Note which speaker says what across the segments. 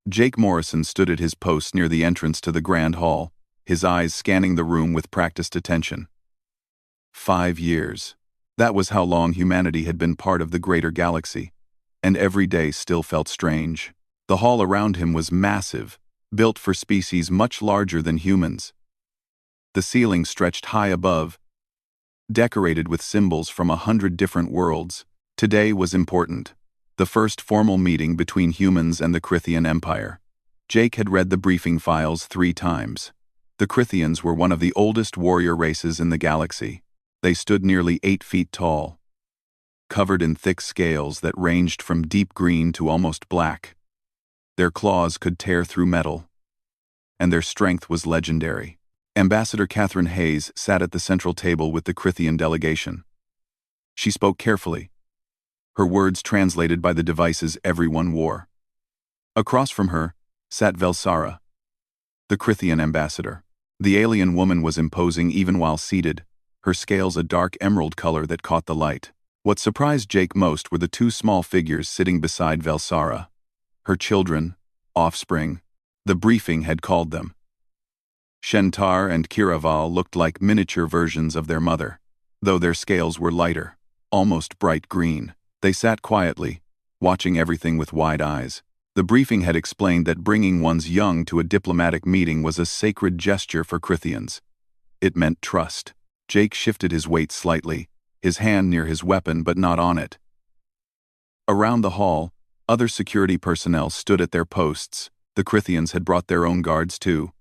Speaker 1: Jake Morrison stood at his post near the entrance to the Grand Hall, his eyes scanning the room with practiced attention. 5 years. That was how long humanity had been part of the greater galaxy, and every day still felt strange. The hall around him was massive, built for species much larger than humans. The ceiling stretched high above, decorated with symbols from 100 different worlds. Today was important. The first formal meeting between humans and the Crithian Empire. Jake had read the briefing files 3 times. The Crithians were one of the oldest warrior races in the galaxy. They stood nearly 8 feet tall, covered in thick scales that ranged from deep green to almost black. Their claws could tear through metal, and their strength was legendary. Ambassador Catherine Hayes sat at the central table with the Crithian delegation. She spoke carefully, her words translated by the devices everyone wore. Across from her sat Velsara, the Crithian ambassador. The alien woman was imposing even while seated, her scales a dark emerald color that caught the light. What surprised Jake most were the 2 small figures sitting beside Velsara. Her children, offspring. The briefing had called them. Shentar and Kiraval looked like miniature versions of their mother, though their scales were lighter, almost bright green. They sat quietly, watching everything with wide eyes. The briefing had explained that bringing one's young to a diplomatic meeting was a sacred gesture for Crithians. It meant trust. Jake shifted his weight slightly, his hand near his weapon but not on it. Around the hall, other security personnel stood at their posts. The Crithians had brought their own guards too.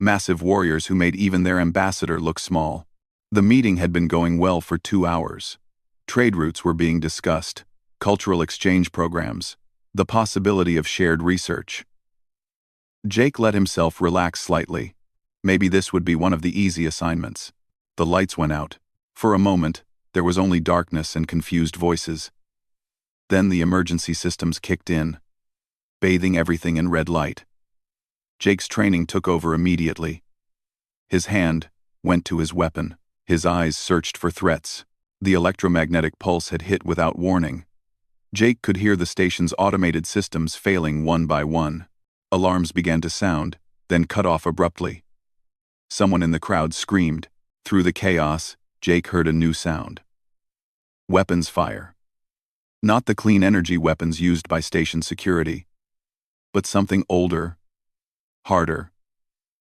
Speaker 1: Massive warriors who made even their ambassador look small. The meeting had been going well for 2 hours. Trade routes were being discussed, cultural exchange programs, the possibility of shared research. Jake let himself relax slightly. Maybe this would be one of the easy assignments. The lights went out. For a moment, there was only darkness and confused voices. Then the emergency systems kicked in, bathing everything in red light. Jake's training took over immediately. His hand went to his weapon. His eyes searched for threats. The electromagnetic pulse had hit without warning. Jake could hear the station's automated systems failing one by one. Alarms began to sound, then cut off abruptly. Someone in the crowd screamed. Through the chaos, Jake heard a new sound. Weapons fire. Not the clean energy weapons used by station security, but something older, harder.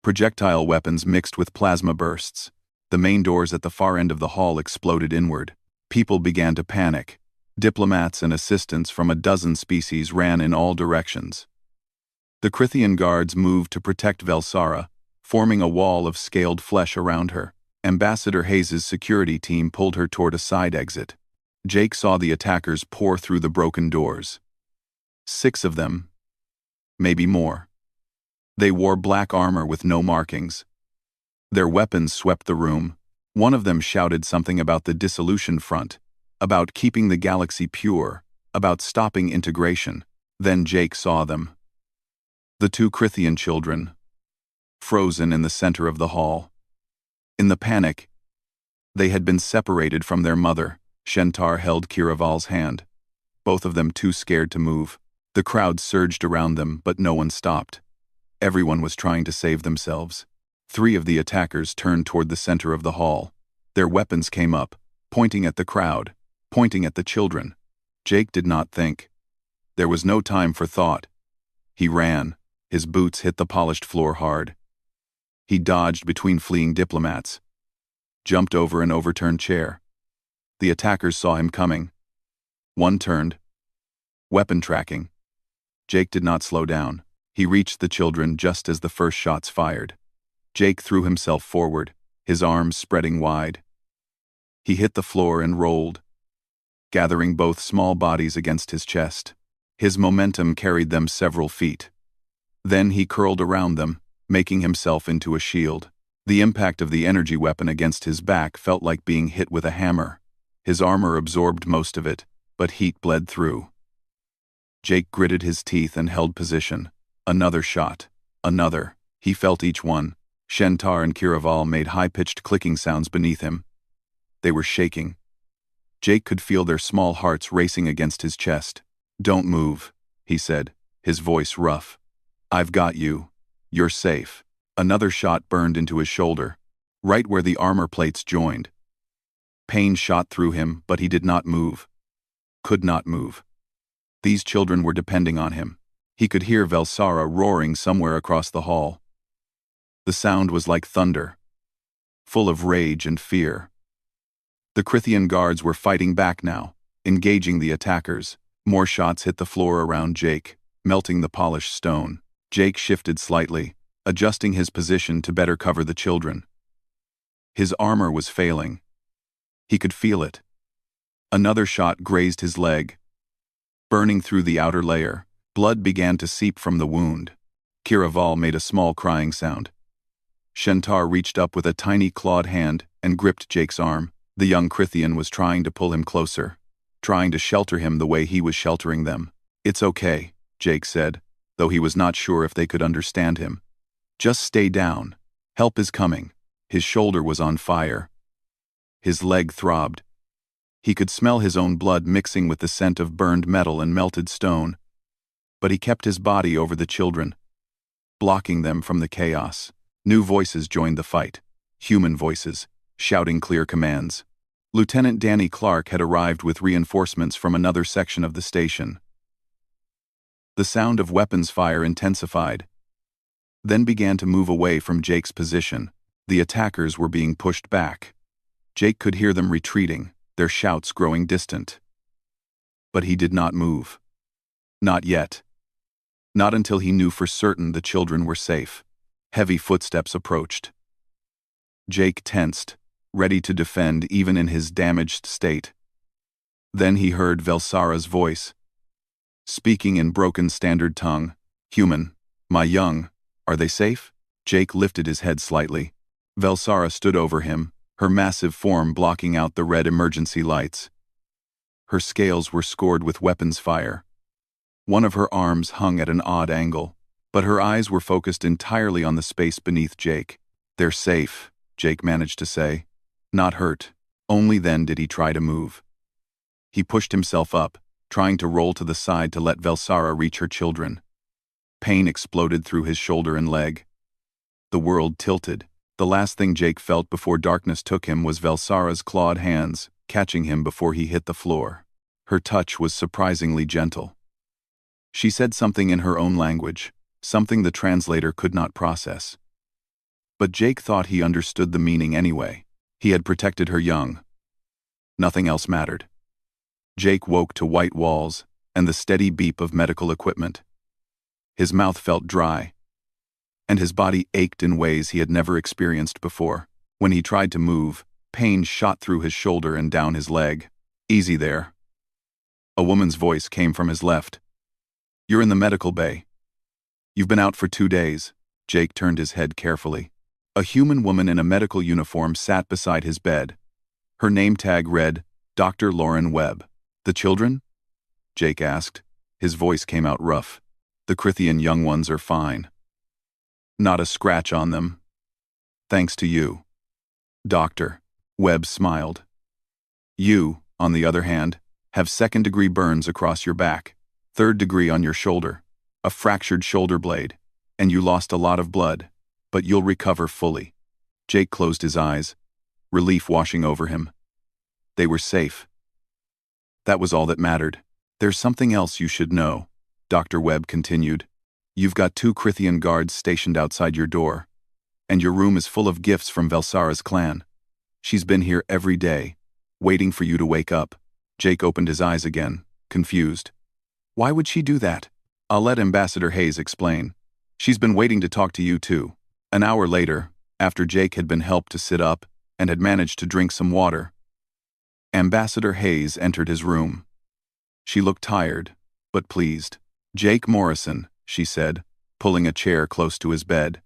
Speaker 1: Projectile weapons mixed with plasma bursts. The main doors at the far end of the hall exploded inward. People began to panic. Diplomats and assistants from a dozen species ran in all directions. The Crithian guards moved to protect Velsara, forming a wall of scaled flesh around her. Ambassador Hayes' security team pulled her toward a side exit. Jake saw the attackers pour through the broken doors. 6 of them, maybe more. They wore black armor with no markings. Their weapons swept the room. One of them shouted something about the dissolution front, about keeping the galaxy pure, about stopping integration. Then Jake saw them. The 2 Crithian children, frozen in the center of the hall. In the panic, they had been separated from their mother. Shentar held Kiraval's hand, both of them too scared to move. The crowd surged around them, but no one stopped. Everyone was trying to save themselves. 3 of the attackers turned toward the center of the hall. Their weapons came up, pointing at the crowd, pointing at the children. Jake did not think. There was no time for thought. He ran. His boots hit the polished floor hard. He dodged between fleeing diplomats, jumped over an overturned chair. The attackers saw him coming. One turned. Weapon tracking. Jake did not slow down. He reached the children just as the first shots fired. Jake threw himself forward, his arms spreading wide. He hit the floor and rolled, gathering both small bodies against his chest. His momentum carried them several feet. Then he curled around them, making himself into a shield. The impact of the energy weapon against his back felt like being hit with a hammer. His armor absorbed most of it, but heat bled through. Jake gritted his teeth and held position. Another shot. Another. He felt each one. Shentar and Kiraval made high-pitched clicking sounds beneath him. They were shaking. Jake could feel their small hearts racing against his chest. "Don't move," he said, his voice rough. I've got you. You're safe. Another shot burned into his shoulder, right where the armor plates joined. Pain shot through him, but he did not move. Could not move. These children were depending on him. He could hear Velsara roaring somewhere across the hall. The sound was like thunder, full of rage and fear. The Crithian guards were fighting back now, engaging the attackers. More shots hit the floor around Jake, melting the polished stone. Jake shifted slightly, adjusting his position to better cover the children. His armor was failing. He could feel it. Another shot grazed his leg. Burning through the outer layer, blood began to seep from the wound. Kiraval made a small crying sound. Shentar reached up with a tiny clawed hand and gripped Jake's arm. The young Crithian was trying to pull him closer, trying to shelter him the way he was sheltering them. "It's okay," Jake said, though he was not sure if they could understand him. "Just stay down. Help is coming." His shoulder was on fire. His leg throbbed. He could smell his own blood mixing with the scent of burned metal and melted stone. But he kept his body over the children, blocking them from the chaos. New voices joined the fight. Human voices, shouting clear commands. Lieutenant Danny Clark had arrived with reinforcements from another section of the station. The sound of weapons fire intensified, then began to move away from Jake's position. The attackers were being pushed back. Jake could hear them retreating, their shouts growing distant. But he did not move. Not yet. Not until he knew for certain the children were safe. Heavy footsteps approached. Jake tensed, ready to defend even in his damaged state. Then he heard Velsara's voice, speaking in broken standard tongue. "Human, my young, are they safe?" Jake lifted his head slightly. Velsara stood over him, her massive form blocking out the red emergency lights. Her scales were scored with weapons fire. One of her arms hung at an odd angle, but her eyes were focused entirely on the space beneath Jake. "They're safe," Jake managed to say. "Not hurt." Only then did he try to move. He pushed himself up, trying to roll to the side to let Velsara reach her children. Pain exploded through his shoulder and leg. The world tilted. The last thing Jake felt before darkness took him was Velsara's clawed hands, catching him before he hit the floor. Her touch was surprisingly gentle. She said something in her own language, something the translator could not process. But Jake thought he understood the meaning anyway. He had protected her young. Nothing else mattered. Jake woke to white walls and the steady beep of medical equipment. His mouth felt dry, and his body ached in ways he had never experienced before. When he tried to move, pain shot through his shoulder and down his leg. "Easy there." A woman's voice came from his left. "You're in the medical bay. You've been out for 2 days." Jake turned his head carefully. A human woman in a medical uniform sat beside his bed. Her name tag read, Dr. Lauren Webb. "The children?" Jake asked. His voice came out rough. "The Crithian young ones are fine. Not a scratch on them. Thanks to you." "Doctor," Webb smiled. "You, on the other hand, have 2nd-degree burns across your back, 3rd-degree on your shoulder, a fractured shoulder blade, and you lost a lot of blood, but you'll recover fully." Jake closed his eyes, relief washing over him. They were safe. That was all that mattered. "There's something else you should know," Dr. Webb continued. "You've got 2 Crithian guards stationed outside your door, and your room is full of gifts from Velsara's clan. She's been here every day, waiting for you to wake up." Jake opened his eyes again, confused. "Why would she do that?" "I'll let Ambassador Hayes explain. She's been waiting to talk to you too." An hour later, after Jake had been helped to sit up and had managed to drink some water, Ambassador Hayes entered his room. She looked tired, but pleased. "Jake Morrison," she said, pulling a chair close to his bed.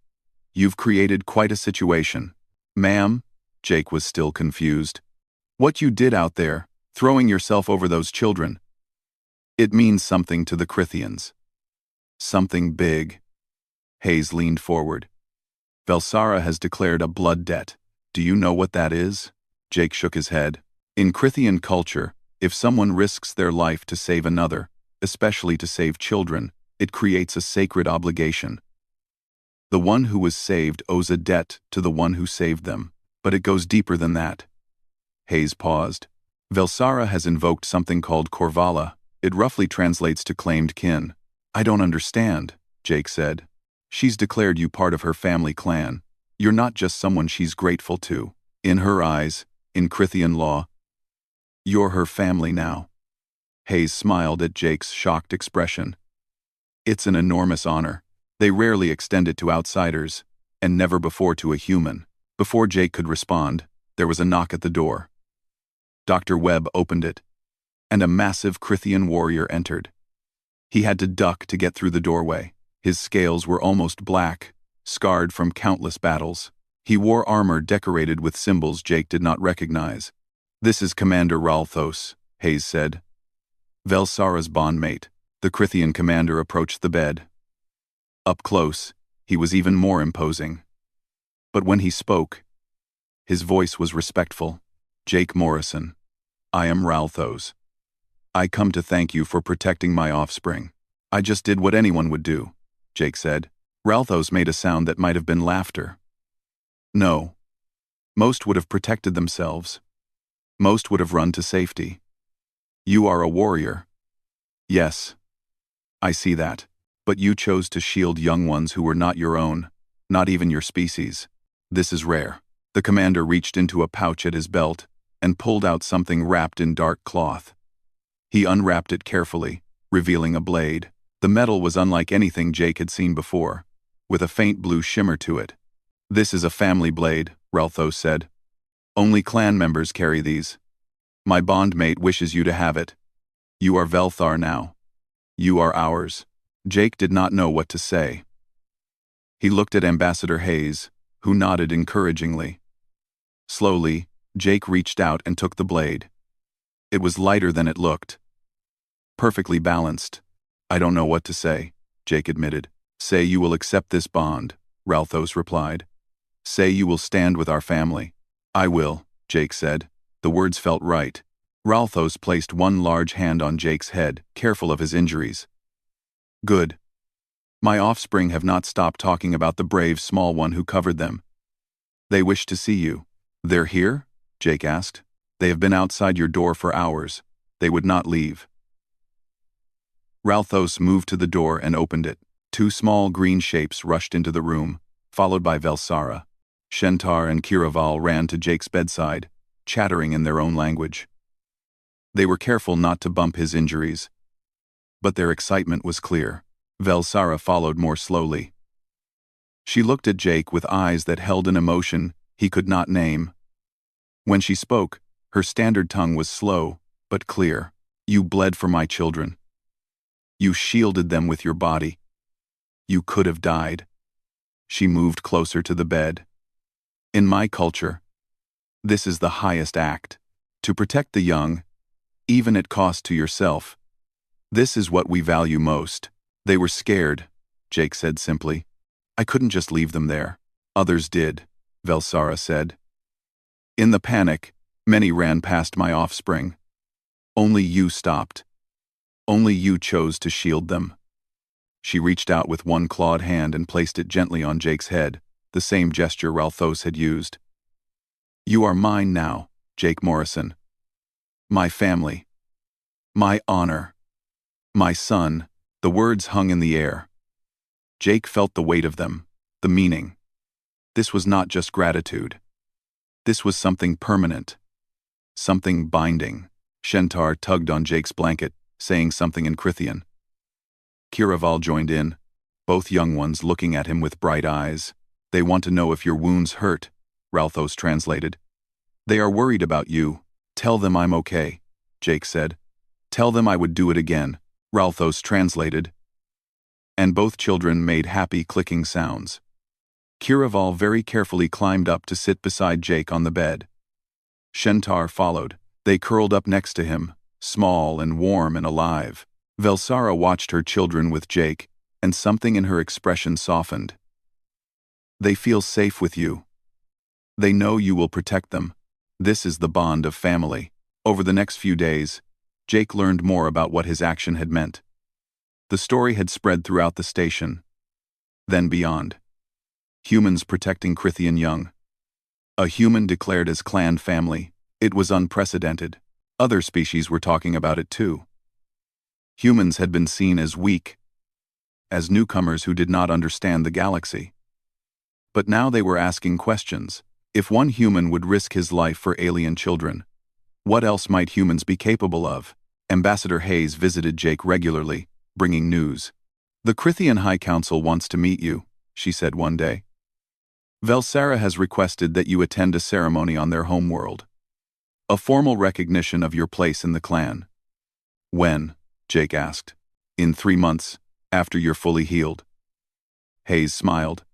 Speaker 1: "You've created quite a situation." "Ma'am?" Jake was still confused. "What you did out there, throwing yourself over those children. It means something to the Crithians. Something big." Hayes leaned forward. "Velsara has declared a blood debt. Do you know what that is?" Jake shook his head. "In Crithian culture, if someone risks their life to save another, especially to save children, It creates a sacred obligation. The one who was saved owes a debt to the one who saved them, but it goes deeper than that. Hayes paused. Velsara has invoked something called Korvala. It roughly translates to claimed kin. I don't understand, Jake said. She's declared you part of her family clan. You're not just someone she's grateful to. In her eyes, in Crithian law, you're her family now. Hayes smiled at Jake's shocked expression. It's an enormous honor. They rarely extend it to outsiders, and never before to a human. Before Jake could respond, there was a knock at the door. Dr. Webb opened it, and a massive Crithian warrior entered. He had to duck to get through the doorway. His scales were almost black, scarred from countless battles. He wore armor decorated with symbols Jake did not recognize. This is Commander Ralthos, Hayes said. Velsara's bondmate. The Crithian commander approached the bed. Up close, he was even more imposing. But when he spoke, his voice was respectful. Jake Morrison. I am Ralthos. I come to thank you for protecting my offspring. I just did what anyone would do, Jake said. Ralthos made a sound that might have been laughter. No. Most would have protected themselves. Most would have run to safety. You are a warrior. Yes. I see that. But you chose to shield young ones who were not your own, not even your species. This is rare. The commander reached into a pouch at his belt and pulled out something wrapped in dark cloth. He unwrapped it carefully, revealing a blade. The metal was unlike anything Jake had seen before, with a faint blue shimmer to it. This is a family blade, Ralthos said. Only clan members carry these. My bondmate wishes you to have it. You are Velthar now. You are ours. Jake did not know what to say. He looked at Ambassador Hayes, who nodded encouragingly. Slowly, Jake reached out and took the blade. It was lighter than it looked. Perfectly balanced. I don't know what to say, Jake admitted. Say you will accept this bond, Ralthos replied. Say you will stand with our family. I will, Jake said. The words felt right. Ralthos placed one large hand on Jake's head, careful of his injuries. Good. My offspring have not stopped talking about the brave small one who covered them. They wish to see you. They're here? Jake asked. They have been outside your door for hours. They would not leave. Ralthos moved to the door and opened it. Two small green shapes rushed into the room, followed by Velsara. Shentar and Kiraval ran to Jake's bedside, chattering in their own language. They were careful not to bump his injuries, but their excitement was clear. Velsara followed more slowly. She looked at Jake with eyes that held an emotion he could not name. When she spoke, her standard tongue was slow, but clear. You bled for my children. You shielded them with your body. You could have died. She moved closer to the bed. In my culture, this is the highest act. To protect the young, even at cost to yourself. This is what we value most. They were scared, Jake said simply. I couldn't just leave them there. Others did, Velsara said. In the panic, many ran past my offspring. Only you stopped. Only you chose to shield them. She reached out with one clawed hand and placed it gently on Jake's head, the same gesture Ralthos had used. You are mine now, Jake Morrison. My family. My honor. My son. The words hung in the air. Jake felt the weight of them, the meaning. This was not just gratitude. This was something permanent. Something binding. Shentar tugged on Jake's blanket, saying something in Crithian. Kiraval joined in, both young ones looking at him with bright eyes. They want to know if your wounds hurt, Ralthos translated. They are worried about you. Tell them I'm okay, Jake said. Tell them I would do it again, Ralthos translated. And both children made happy clicking sounds. Kiraval very carefully climbed up to sit beside Jake on the bed. Shentar followed. They curled up next to him, small and warm and alive. Velsara watched her children with Jake, and something in her expression softened. They feel safe with you. They know you will protect them. This is the bond of family. Over the next few days, Jake learned more about what his action had meant. The story had spread throughout the station, then beyond. Humans protecting Crithian young. A human declared as clan family. It was unprecedented. Other species were talking about it too. Humans had been seen as weak, as newcomers who did not understand the galaxy. But now they were asking questions. If one human would risk his life for alien children, what else might humans be capable of? Ambassador Hayes visited Jake regularly, bringing news. "The Crithian High Council wants to meet you," she said one day. "Velsara has requested that you attend a ceremony on their homeworld. A formal recognition of your place in the clan." "When?" Jake asked. "In 3 months, after you're fully healed." Hayes smiled.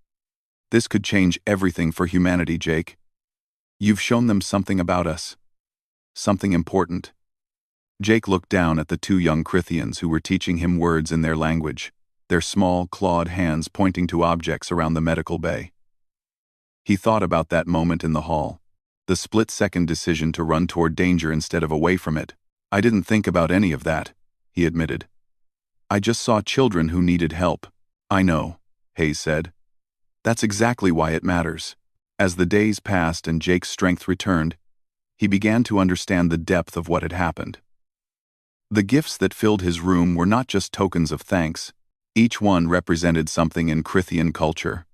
Speaker 1: "This could change everything for humanity, Jake. You've shown them something about us. Something important." Jake looked down at the 2 young Crithians who were teaching him words in their language, their small, clawed hands pointing to objects around the medical bay. He thought about that moment in the hall, the split-second decision to run toward danger instead of away from it. "I didn't think about any of that," he admitted. "I just saw children who needed help." "I know," Hayes said. "That's exactly why it matters." As the days passed and Jake's strength returned, he began to understand the depth of what had happened. The gifts that filled his room were not just tokens of thanks. Each one represented something in Crithian culture.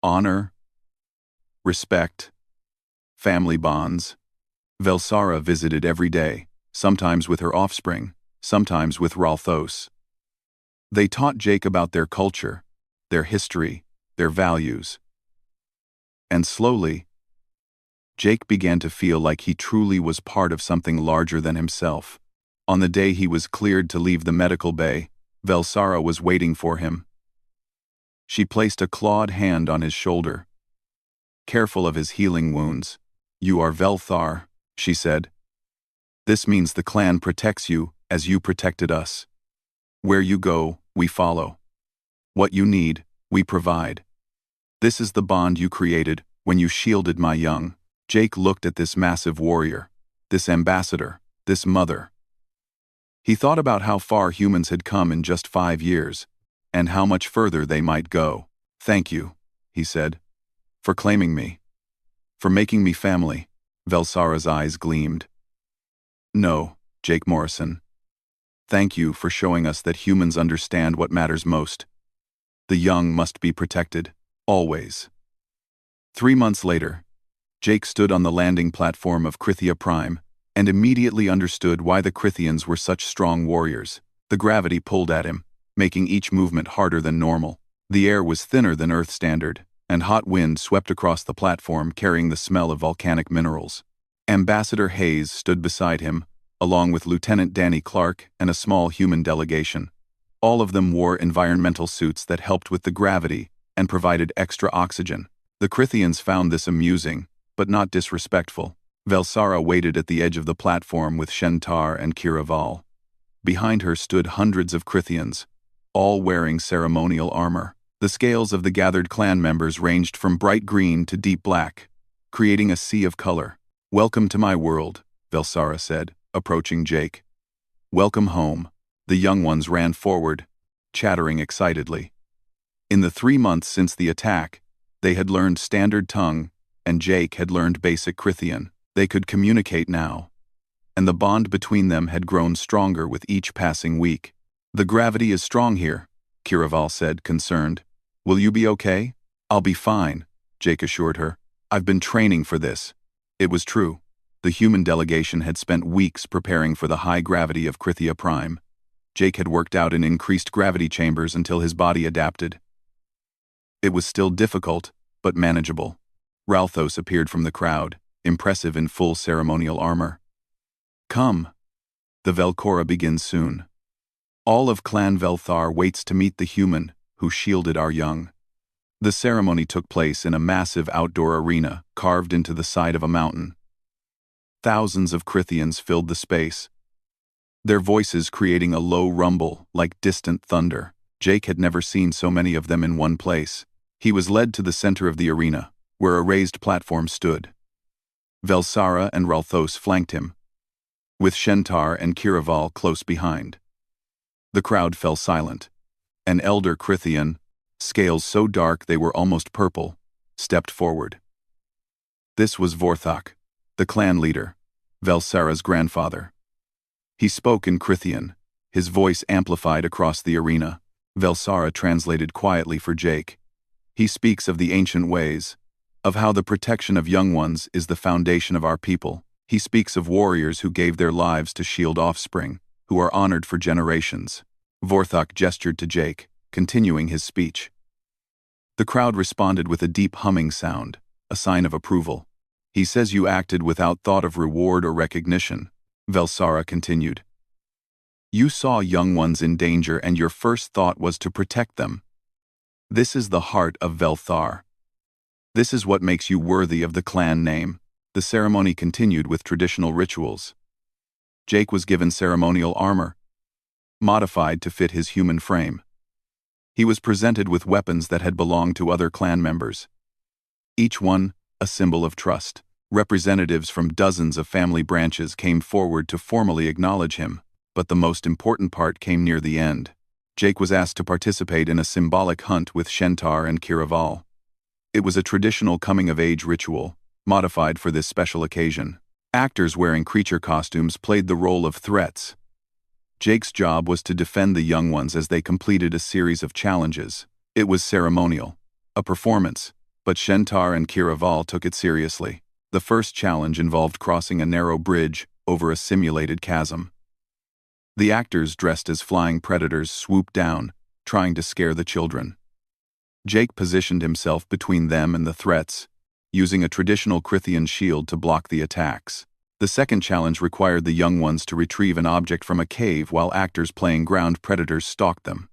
Speaker 1: Honor, respect, family bonds. Velsara visited every day, sometimes with her offspring, sometimes with Ralthos. They taught Jake about their culture, their history, their values. And slowly, Jake began to feel like he truly was part of something larger than himself. On the day he was cleared to leave the medical bay, Velsara was waiting for him. She placed a clawed hand on his shoulder, careful of his healing wounds. "You are Velthar," she said. "This means the clan protects you as you protected us. Where you go, we follow. What you need, we provide. This is the bond you created when you shielded my young." Jake looked at this massive warrior, this ambassador, this mother. He thought about how far humans had come in just 5 years, and how much further they might go. "Thank you," he said, "for claiming me. For making me family." Velsara's eyes gleamed. "No, Jake Morrison. Thank you for showing us that humans understand what matters most. The young must be protected, always." 3 months later, Jake stood on the landing platform of Crythia Prime and immediately understood why the Crithians were such strong warriors. The gravity pulled at him, making each movement harder than normal. The air was thinner than Earth standard, and hot wind swept across the platform carrying the smell of volcanic minerals. Ambassador Hayes stood beside him, along with Lieutenant Danny Clark and a small human delegation. All of them wore environmental suits that helped with the gravity and provided extra oxygen. The Crithians found this amusing, but not disrespectful. Velsara waited at the edge of the platform with Shentar and Kiraval. Behind her stood hundreds of Crithians, all wearing ceremonial armor. The scales of the gathered clan members ranged from bright green to deep black, creating a sea of color. "Welcome to my world," Velsara said, approaching Jake. "Welcome home." The young ones ran forward, chattering excitedly. In the 3 months since the attack, they had learned standard tongue, and Jake had learned basic Crithian. They could communicate now, and the bond between them had grown stronger with each passing week. "The gravity is strong here," Kiraval said, concerned. "Will you be okay?" "I'll be fine," Jake assured her. "I've been training for this." It was true. The human delegation had spent weeks preparing for the high gravity of Crythia Prime. Jake had worked out in increased gravity chambers until his body adapted. It was still difficult, but manageable. Ralthos appeared from the crowd, impressive in full ceremonial armor. "Come. The Velcora begins soon. All of Clan Velthar waits to meet the human who shielded our young." The ceremony took place in a massive outdoor arena carved into the side of a mountain. Thousands of Crithians filled the space, their voices creating a low rumble like distant thunder. Jake had never seen so many of them in one place. He was led to the center of the arena, where a raised platform stood. Velsara and Ralthos flanked him, with Shentar and Kiraval close behind. The crowd fell silent. An elder Crithian, scales so dark they were almost purple, stepped forward. This was Vorthok, the clan leader, Velsara's grandfather. He spoke in Crithian, his voice amplified across the arena. Velsara translated quietly for Jake. He speaks of the ancient ways, of how the protection of young ones is the foundation of our people. He speaks of warriors who gave their lives to shield offspring, who are honored for generations. Vorthok gestured to Jake, continuing his speech. The crowd responded with a deep humming sound, a sign of approval. He says you acted without thought of reward or recognition, Velsara continued. You saw young ones in danger and your first thought was to protect them. This is the heart of Velthar. This is what makes you worthy of the clan name. The ceremony continued with traditional rituals. Jake was given ceremonial armor, modified to fit his human frame. He was presented with weapons that had belonged to other clan members. Each one, a symbol of trust. Representatives from dozens of family branches came forward to formally acknowledge him. But the most important part came near the end. Jake was asked to participate in a symbolic hunt with Shentar and Kiraval. It was a traditional coming-of-age ritual, modified for this special occasion. Actors wearing creature costumes played the role of threats. Jake's job was to defend the young ones as they completed a series of challenges. It was ceremonial, a performance, but Shentar and Kiraval took it seriously. The first challenge involved crossing a narrow bridge over a simulated chasm. The actors dressed as flying predators swooped down, trying to scare the children. Jake positioned himself between them and the threats, using a traditional Crithian shield to block the attacks. The second challenge required the young ones to retrieve an object from a cave while actors playing ground predators stalked them.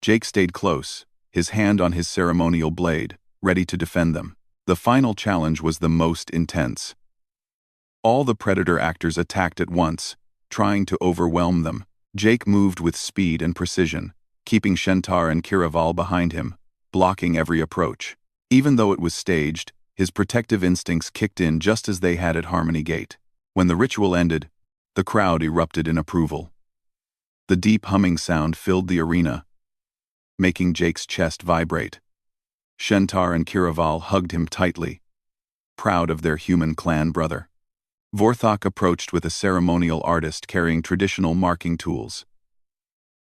Speaker 1: Jake stayed close, his hand on his ceremonial blade, ready to defend them. The final challenge was the most intense. All the predator actors attacked at once, trying to overwhelm them. Jake moved with speed and precision, keeping Shentar and Kiraval behind him, blocking every approach. Even though it was staged, his protective instincts kicked in just as they had at Harmony Gate. When the ritual ended, the crowd erupted in approval. The deep humming sound filled the arena, making Jake's chest vibrate. Shentar and Kiraval hugged him tightly, proud of their human clan brother. Vorthok approached with a ceremonial artist carrying traditional marking tools.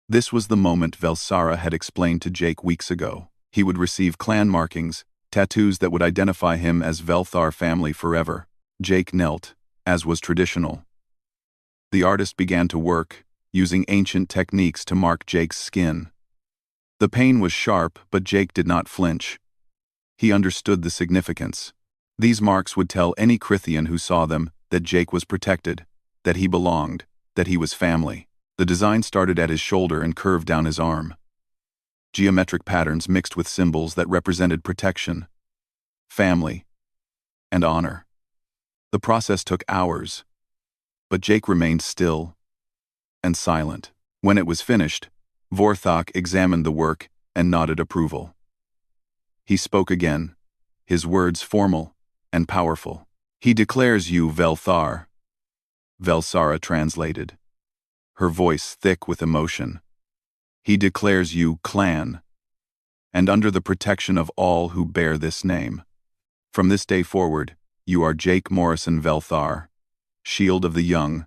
Speaker 1: This was the moment Velsara had explained to Jake weeks ago. He would receive clan markings, tattoos that would identify him as Velthar family forever. Jake knelt, as was traditional. The artist began to work, using ancient techniques to mark Jake's skin. The pain was sharp, but Jake did not flinch. He understood the significance. These marks would tell any Crithian who saw them that Jake was protected, that he belonged, that he was family. The design started at his shoulder and curved down his arm. Geometric patterns mixed with symbols that represented protection, family, and honor. The process took hours, but Jake remained still and silent. When it was finished, Vorthok examined the work and nodded approval. He spoke again, his words formal and powerful. He declares you Velthar, Velsara translated, her voice thick with emotion. He declares you clan, and under the protection of all who bear this name. From this day forward, you are Jake Morrison Velthar, shield of the young,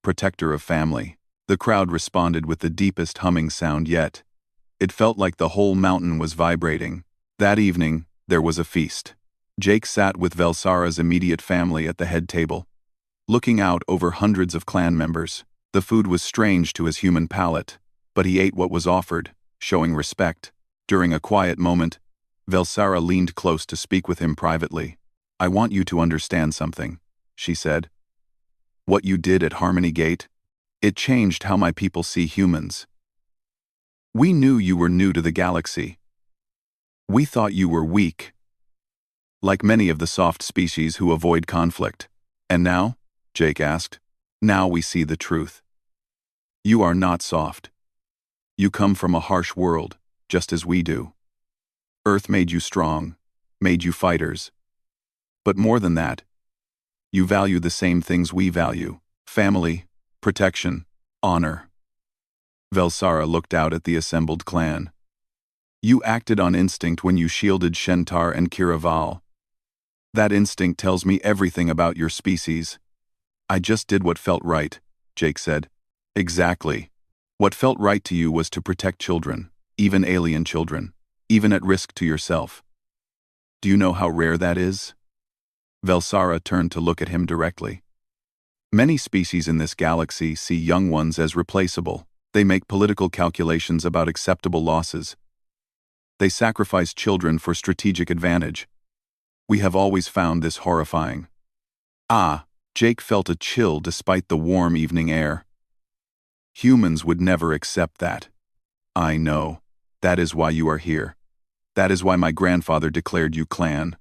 Speaker 1: protector of family. The crowd responded with the deepest humming sound yet. It felt like the whole mountain was vibrating. That evening, there was a feast. Jake sat with Velsara's immediate family at the head table, looking out over hundreds of clan members. The food was strange to his human palate, but he ate what was offered, showing respect. During a quiet moment, Velsara leaned close to speak with him privately. I want you to understand something, she said. What you did at Harmony Gate, it changed how my people see humans. We knew you were new to the galaxy. We thought you were weak, like many of the soft species who avoid conflict. And now? Jake asked. Now we see the truth. You are not soft. You come from a harsh world, just as we do. Earth made you strong, made you fighters. But more than that, you value the same things we value: family, protection, honor. Velsara looked out at the assembled clan. You acted on instinct when you shielded Shentar and Kiraval. That instinct tells me everything about your species. I just did what felt right, Jake said. Exactly. What felt right to you was to protect children, even alien children, even at risk to yourself. Do you know how rare that is? Velsara turned to look at him directly. Many species in this galaxy see young ones as replaceable. They make political calculations about acceptable losses. They sacrifice children for strategic advantage. We have always found this horrifying. Jake felt a chill despite the warm evening air. Humans would never accept that. I know. That is why you are here. That is why my grandfather declared you clan.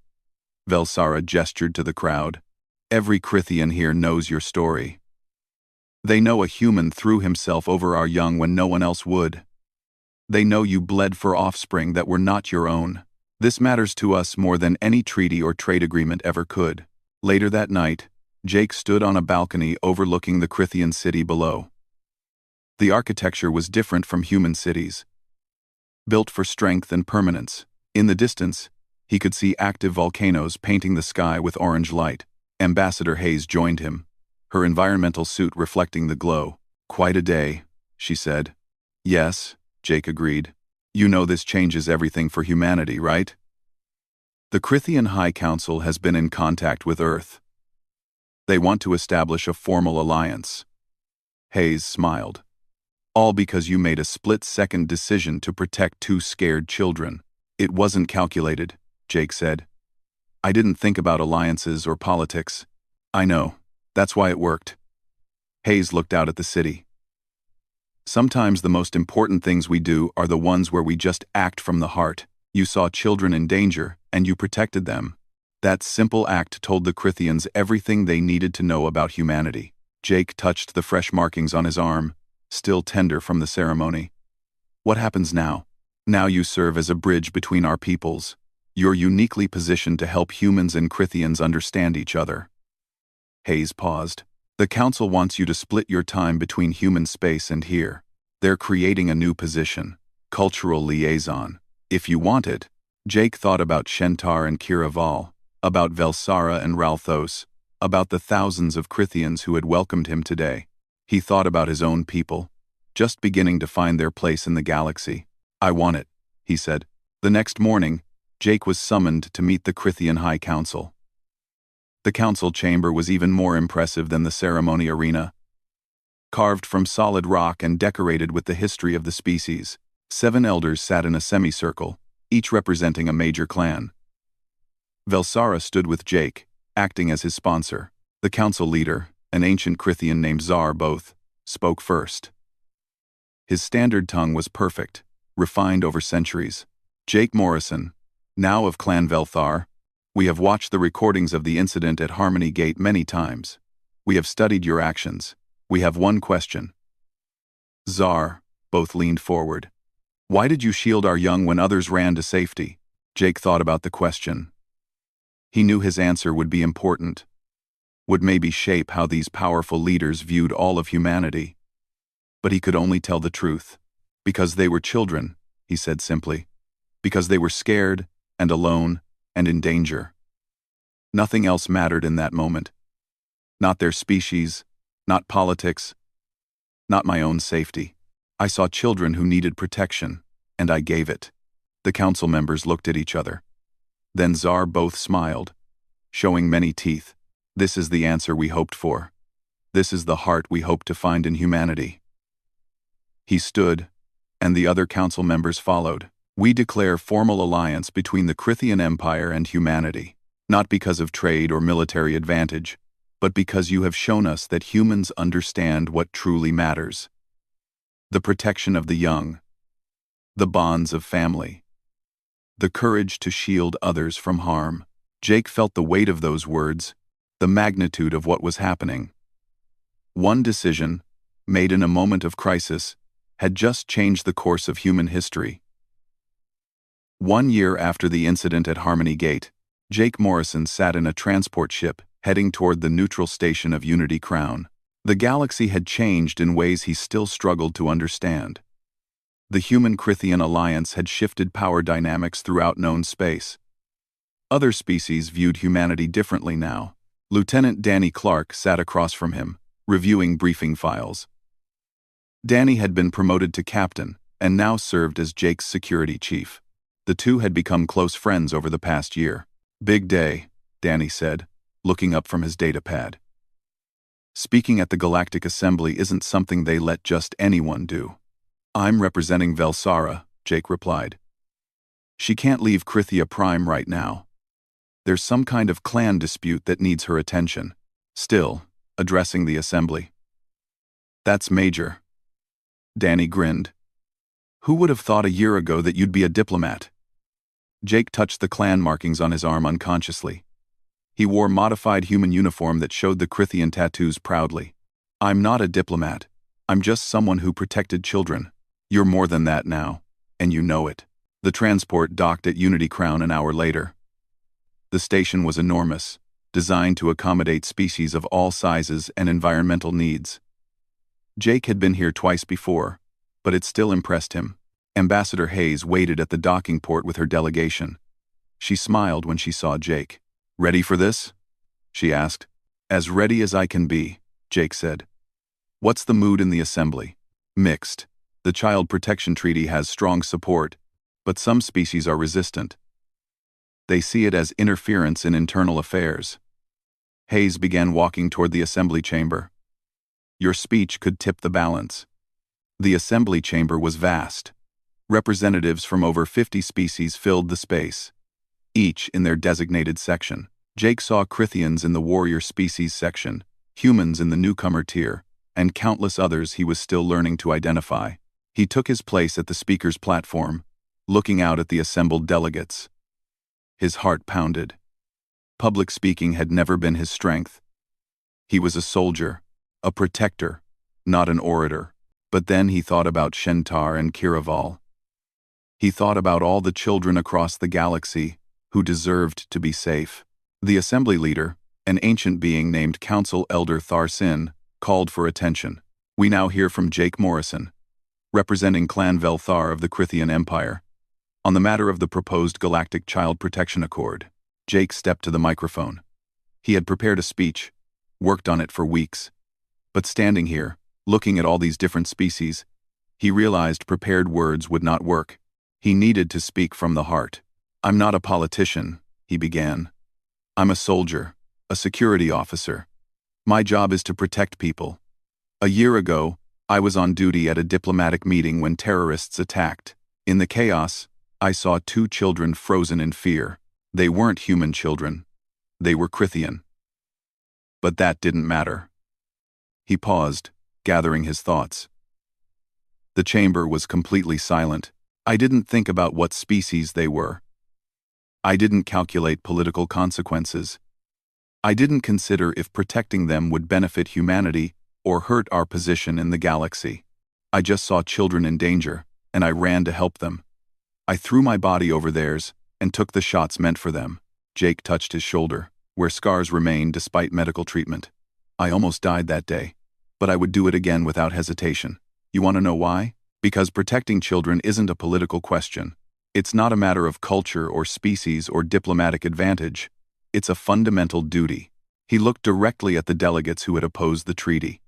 Speaker 1: Velsara gestured to the crowd. Every Krithian here knows your story. They know a human threw himself over our young when no one else would. They know you bled for offspring that were not your own. This matters to us more than any treaty or trade agreement ever could. Later that night, Jake stood on a balcony overlooking the Krithian city below. The architecture was different from human cities. Built for strength and permanence. In the distance, he could see active volcanoes painting the sky with orange light. Ambassador Hayes joined him, her environmental suit reflecting the glow. Quite a day, she said. Yes, Jake agreed. You know this changes everything for humanity, right? The Krithian High Council has been in contact with Earth. They want to establish a formal alliance. Hayes smiled. All because you made a split-second decision to protect two scared children. It wasn't calculated, Jake said. I didn't think about alliances or politics. I know. That's why it worked. Hayes looked out at the city. Sometimes the most important things we do are the ones where we just act from the heart. You saw children in danger, and you protected them. That simple act told the Krithians everything they needed to know about humanity. Jake touched the fresh markings on his arm, still tender from the ceremony. What happens now? Now you serve as a bridge between our peoples. You're uniquely positioned to help humans and Krithians understand each other. Hayes paused. The Council wants you to split your time between human space and here. They're creating a new position, cultural liaison. If you want it. Jake thought about Shentar and Kiraval, about Velsara and Ralthos, about the thousands of Krithians who had welcomed him today. He thought about his own people, just beginning to find their place in the galaxy. I want it, he said. The next morning, Jake was summoned to meet the Krithian High Council. The council chamber was even more impressive than the ceremony arena. Carved from solid rock and decorated with the history of the species, 7 elders sat in a semicircle, each representing a major clan. Velsara stood with Jake, acting as his sponsor. The council leader, an ancient Krithian named Zar both, spoke first. His standard tongue was perfect, refined over centuries. Jake Morrison, now of Clan Velthar, we have watched the recordings of the incident at Harmony Gate many times. We have studied your actions. We have one question. Zar, both leaned forward. Why did you shield our young when others ran to safety? Jake thought about the question. He knew his answer would be important, would maybe shape how these powerful leaders viewed all of humanity. But he could only tell the truth. Because they were children, he said simply. Because they were scared, and alone, and in danger. Nothing else mattered in that moment. Not their species, not politics, not my own safety. I saw children who needed protection, and I gave it. The council members looked at each other. Then Zar both smiled, showing many teeth. This is the answer we hoped for. This is the heart we hoped to find in humanity. He stood, and the other council members followed. We declare formal alliance between the Krithian Empire and humanity, not because of trade or military advantage, but because you have shown us that humans understand what truly matters. The protection of the young, the bonds of family, the courage to shield others from harm. Jake felt the weight of those words, the magnitude of what was happening. One decision, made in a moment of crisis, had just changed the course of human history. 1 year after the incident at Harmony Gate, Jake Morrison sat in a transport ship heading toward the neutral station of Unity Crown. The galaxy had changed in ways he still struggled to understand. The Human-Crithian alliance had shifted power dynamics throughout known space. Other species viewed humanity differently now. Lieutenant Danny Clark sat across from him, reviewing briefing files. Danny had been promoted to captain and now served as Jake's security chief. The two had become close friends over the past year. "Big day," Danny said, looking up from his datapad. "Speaking at the Galactic Assembly isn't something they let just anyone do." "I'm representing Velsara," Jake replied. "She can't leave Krithia Prime right now. There's some kind of clan dispute that needs her attention." Still, addressing the assembly. "That's major." Danny grinned. "Who would have thought a year ago that you'd be a diplomat?" Jake touched the clan markings on his arm unconsciously. He wore modified human uniform that showed the Crithian tattoos proudly. "I'm not a diplomat. I'm just someone who protected children. You're more than that now, and you know it." The transport docked at Unity Crown an hour later. The station was enormous, designed to accommodate species of all sizes and environmental needs. Jake had been here twice before, but it still impressed him. Ambassador Hayes waited at the docking port with her delegation. She smiled when she saw Jake. "Ready for this?" she asked. "As ready as I can be," Jake said. "What's the mood in the assembly?" "Mixed. The Child Protection Treaty has strong support, but some species are resistant. They see it as interference in internal affairs." Hayes began walking toward the assembly chamber. "Your speech could tip the balance." The assembly chamber was vast. Representatives from over 50 species filled the space, each in their designated section. Jake saw Crithians in the warrior species section, humans in the newcomer tier, and countless others he was still learning to identify. He took his place at the speaker's platform, looking out at the assembled delegates. His heart pounded. Public speaking had never been his strength. He was a soldier, a protector, not an orator. But then he thought about Shentar and Kiraval. He thought about all the children across the galaxy who deserved to be safe. The assembly leader, an ancient being named Council Elder Tharsin, called for attention. "We now hear from Jake Morrison, representing Clan Velthar of the Crithian Empire, on the matter of the proposed Galactic Child Protection Accord." Jake stepped to the microphone. He had prepared a speech, worked on it for weeks. But standing here, looking at all these different species, he realized prepared words would not work. He needed to speak from the heart. "I'm not a politician," he began. "I'm a soldier, a security officer. My job is to protect people. A year ago, I was on duty at a diplomatic meeting when terrorists attacked. In the chaos, I saw 2 children frozen in fear. They weren't human children. They were Crithian. But that didn't matter." He paused, gathering his thoughts. The chamber was completely silent. "I didn't think about what species they were. I didn't calculate political consequences. I didn't consider if protecting them would benefit humanity or hurt our position in the galaxy. I just saw children in danger, and I ran to help them. I threw my body over theirs and took the shots meant for them." Jake touched his shoulder, where scars remained despite medical treatment. "I almost died that day, but I would do it again without hesitation. You want to know why? Because protecting children isn't a political question. It's not a matter of culture or species or diplomatic advantage. It's a fundamental duty." He looked directly at the delegates who had opposed the treaty.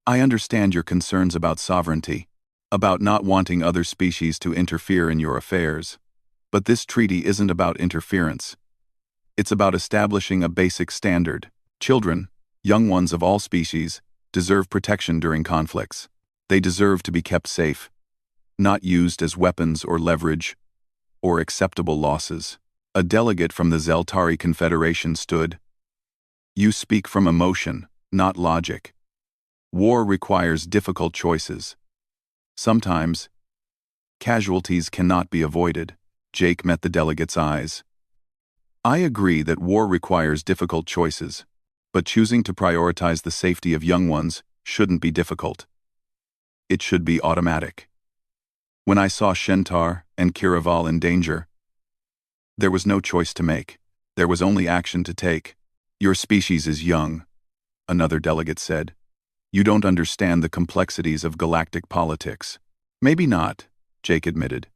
Speaker 1: "I understand your concerns about sovereignty, about not wanting other species to interfere in your affairs. But this treaty isn't about interference. It's about establishing a basic standard. Children, young ones of all species, deserve protection during conflicts. They deserve to be kept safe, not used as weapons or leverage, or acceptable losses." A delegate from the Zeltari Confederation stood. "You speak from emotion, not logic. War requires difficult choices. Sometimes, casualties cannot be avoided." Jake met the delegate's eyes. "I agree that war requires difficult choices, but choosing to prioritize the safety of young ones shouldn't be difficult. It should be automatic. When I saw Shentar and Kiraval in danger, there was no choice to make. There was only action to take." "Your species is young," another delegate said. You don't understand the complexities of galactic politics. Maybe not, Jake admitted.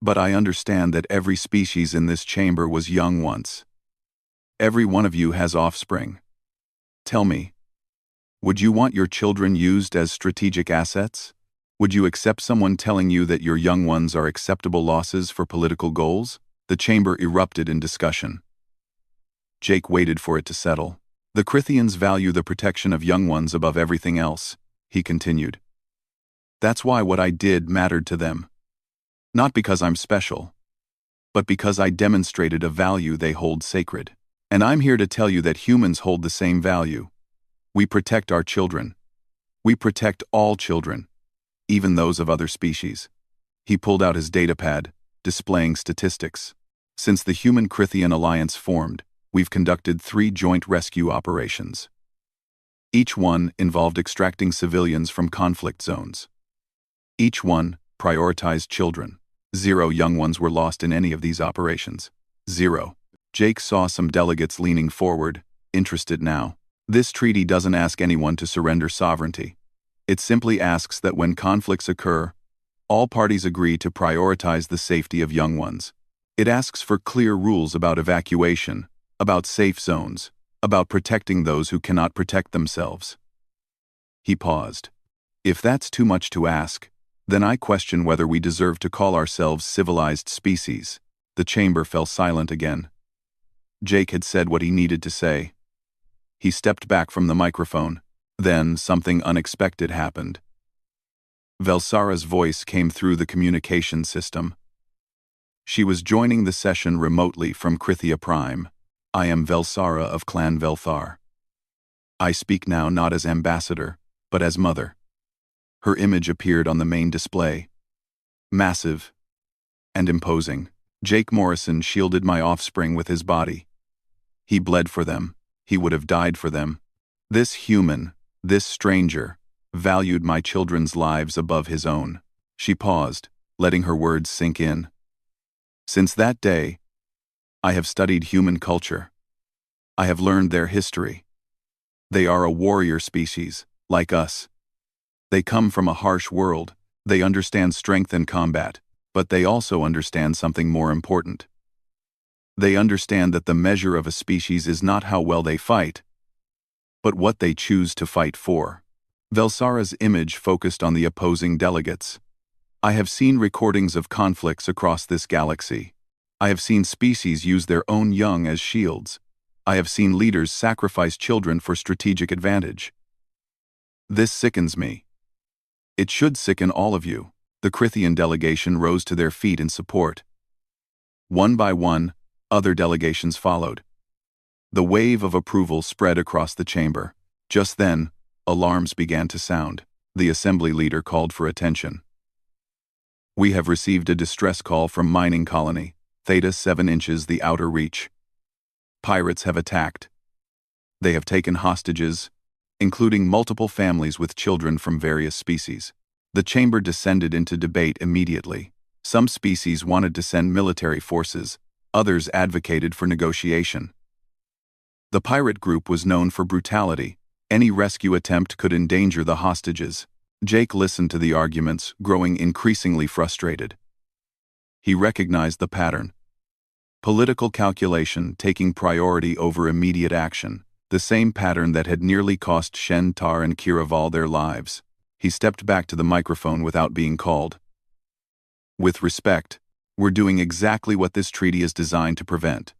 Speaker 1: But I understand that every species in this chamber was young once. Every one of you has offspring. Tell me, would you want your children used as strategic assets? Would you accept someone telling you that your young ones are acceptable losses for political goals? The chamber erupted in discussion. Jake waited for it to settle. The Crithians value the protection of young ones above everything else, he continued. That's why what I did mattered to them. Not because I'm special, but because I demonstrated a value they hold sacred. And I'm here to tell you that humans hold the same value. We protect our children. We protect all children, even those of other species. He pulled out his datapad, displaying statistics. Since the Human-Crithian Alliance formed, we've conducted 3 joint rescue operations. Each one involved extracting civilians from conflict zones. Each one prioritized children. 0 young ones were lost in any of these operations. 0. Jake saw some delegates leaning forward, interested now. This treaty doesn't ask anyone to surrender sovereignty. It simply asks that when conflicts occur, all parties agree to prioritize the safety of young ones. It asks for clear rules about evacuation, about safe zones, about protecting those who cannot protect themselves. He paused. If that's too much to ask, then I question whether we deserve to call ourselves civilized species. The chamber fell silent again. Jake had said what he needed to say. He stepped back from the microphone. Then something unexpected happened. Velsara's voice came through the communication system. She was joining the session remotely from Krithia Prime. I am Velsara of Clan Velthar. I speak now not as ambassador, but as mother. Her image appeared on the main display. Massive and imposing. Jake Morrison shielded my offspring with his body. He bled for them. He would have died for them. This human, this stranger, valued my children's lives above his own. She paused, letting her words sink in. Since that day, I have studied human culture. I have learned their history. They are a warrior species, like us. They come from a harsh world. They understand strength and combat, but they also understand something more important. They understand that the measure of a species is not how well they fight, but what they choose to fight for. Velsara's image focused on the opposing delegates. I have seen recordings of conflicts across this galaxy. I have seen species use their own young as shields. I have seen leaders sacrifice children for strategic advantage. This sickens me. It should sicken all of you. The Crithian delegation rose to their feet in support. One by one, other delegations followed. The wave of approval spread across the chamber. Just then, alarms began to sound. The assembly leader called for attention. We have received a distress call from mining colony, Theta 7 inches the outer reach. Pirates have attacked. They have taken hostages, including multiple families with children from various species. The chamber descended into debate immediately. Some species wanted to send military forces, others advocated for negotiation. The pirate group was known for brutality. Any rescue attempt could endanger the hostages. Jake listened to the arguments, growing increasingly frustrated. He recognized the pattern. Political calculation taking priority over immediate action, the same pattern that had nearly cost Shen Tar and Kiraval their lives. He stepped back to the microphone without being called. With respect, we're doing exactly what this treaty is designed to prevent.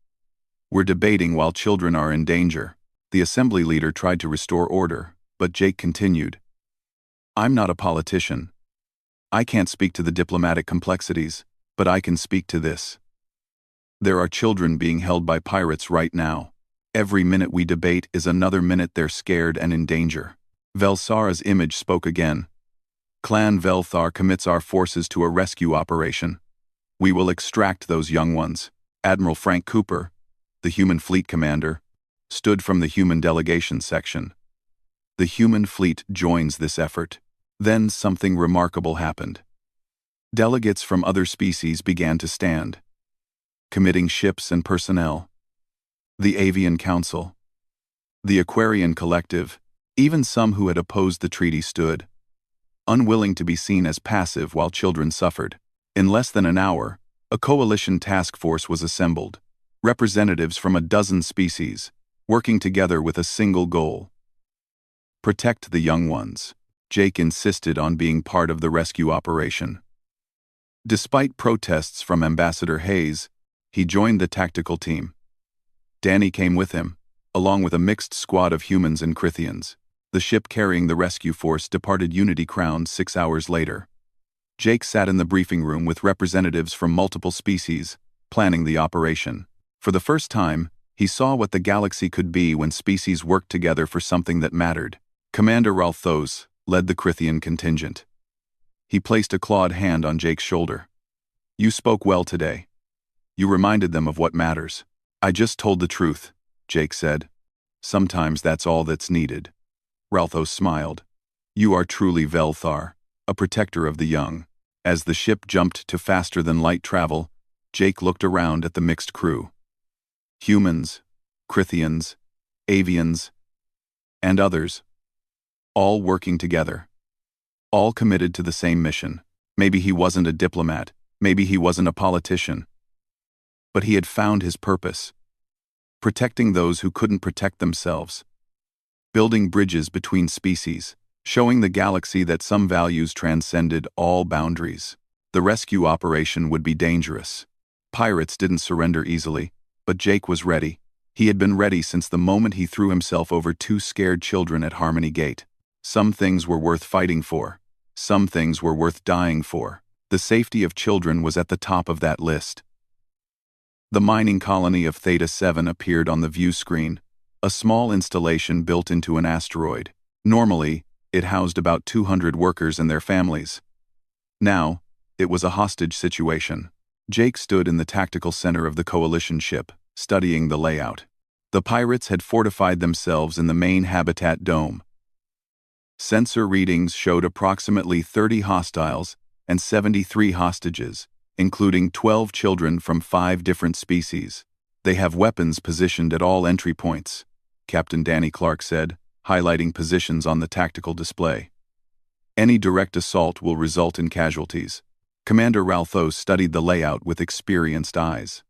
Speaker 1: We're debating while children are in danger. The assembly leader tried to restore order, but Jake continued. I'm not a politician. I can't speak to the diplomatic complexities, but I can speak to this. There are children being held by pirates right now. Every minute we debate is another minute they're scared and in danger. Velsara's image spoke again. Clan Velthar commits our forces to a rescue operation. We will extract those young ones. Admiral Frank Cooper, the human fleet commander, stood from the human delegation section. The human fleet joins this effort. Then something remarkable happened. Delegates from other species began to stand, committing ships and personnel. The Avian Council, the Aquarian Collective, Even some who had opposed the treaty stood, unwilling to be seen as passive while children suffered. In less than an hour, a coalition task force was assembled, representatives from a dozen species, working together with a single goal: protect the young ones. Jake insisted on being part of the rescue operation. Despite protests from Ambassador Hayes, he joined the tactical team. Danny came with him, along with a mixed squad of humans and Crithians. The ship carrying the rescue force departed Unity Crown 6 hours later. Jake sat in the briefing room with representatives from multiple species, planning the operation. For the first time, he saw what the galaxy could be when species worked together for something that mattered. Commander Ralthos led the Crithian contingent. He placed a clawed hand on Jake's shoulder. "You spoke well today. You reminded them of what matters." "I just told the truth," Jake said. "Sometimes that's all that's needed." Ralthos smiled. "You are truly Velthar, a protector of the young." As the ship jumped to faster-than-light travel, Jake looked around at the mixed crew. Humans, Crithians, Avians, and others, all working together. All committed to the same mission. Maybe he wasn't a diplomat, maybe he wasn't a politician. But he had found his purpose. Protecting those who couldn't protect themselves. Building bridges between species, showing the galaxy that some values transcended all boundaries. The rescue operation would be dangerous. Pirates didn't surrender easily, but Jake was ready. He had been ready since the moment he threw himself over 2 scared children at Harmony Gate. Some things were worth fighting for. Some things were worth dying for. The safety of children was at the top of that list. The mining colony of Theta 7 appeared on the view screen, a small installation built into an asteroid. Normally, it housed about 200 workers and their families. Now, it was a hostage situation. Jake stood in the tactical center of the coalition ship, studying the layout. The pirates had fortified themselves in the main habitat dome. Sensor readings showed approximately 30 hostiles and 73 hostages, including 12 children from 5 different species. "They have weapons positioned at all entry points," Captain Danny Clark said, highlighting positions on the tactical display. "Any direct assault will result in casualties." Commander Ralthos studied the layout with experienced eyes.